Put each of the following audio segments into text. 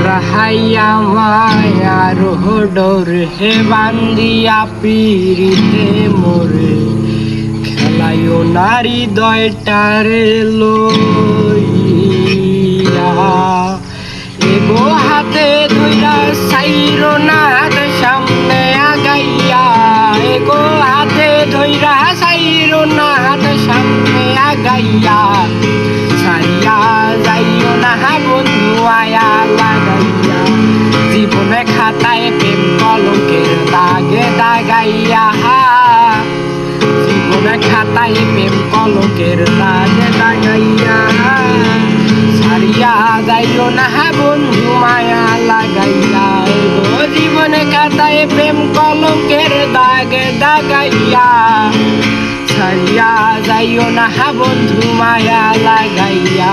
রাহাইয়া মায়ার ডোর হে বান্দিয়া পিরিতে মোরে খেলায়ও নারী দয়টারে লইয়া এগো হাতে ধইরা সাইরো না সামনে আগাইয়া এগো হাতে ধইরা সাইরো না সামনে আগাইয়া সারিয়া যাইও না বন্ধু আয়া লাগাইয়া জীবনে খাতায় প্রেম কলঙ্কের দাগে দাগাইয়া জীবনে খাতায় প্রেম কলঙ্কের দাগে দাগাইয়া সারিয়া যাইও না বন্ধু মায়া লাগাইয়া এগো জীবনে খাতায় প্রেম কলঙ্কের দাগে দাগাইয়া সারিয়া যাইও না বন্ধু মায়া লাগাইয়া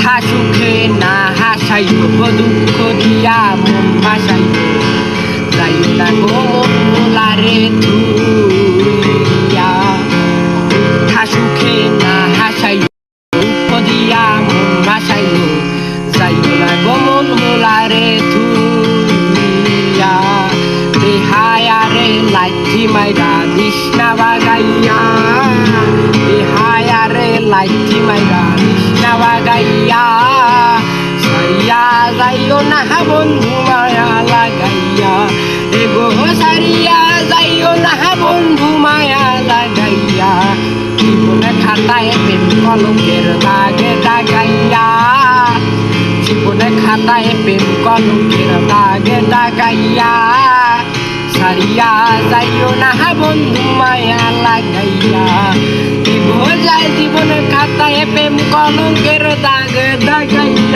মিথ্যা সুখে না হাসাইও দুঃখ দিয়া মন ভাসাইও যাইও না গো মোলারে ধুইয়া মিথ্যা সুখে না হাসাইও দুঃখ দিয়া মন ভাসাইও যাইও না গো মন মোলারে ধুইয়া বেহায়ারে লাঠি মাইরা কৃষ্ণা বাগাইয়া বেহায়ারে লাঠি মাইরা কৃষ্ণা বাগাইয়া সারিয়া যাইও না বন্ধু মায়া লাগাইয়া এগো সারিয়া যাইও না বন্ধু মায়া লাগাইয়া জীবনে খাতায় প্রেম কলঙ্কের দাগে দাগাইয়া জীবনে খাতায় প্রেম কলঙ্কের দাগে দাগাইয়া সারিয়া যাইও না বন্ধু মায়া লাগাইয়া জীবনে খাতায় প্রেম কলঙ্কের দাগে দাগাইয়া।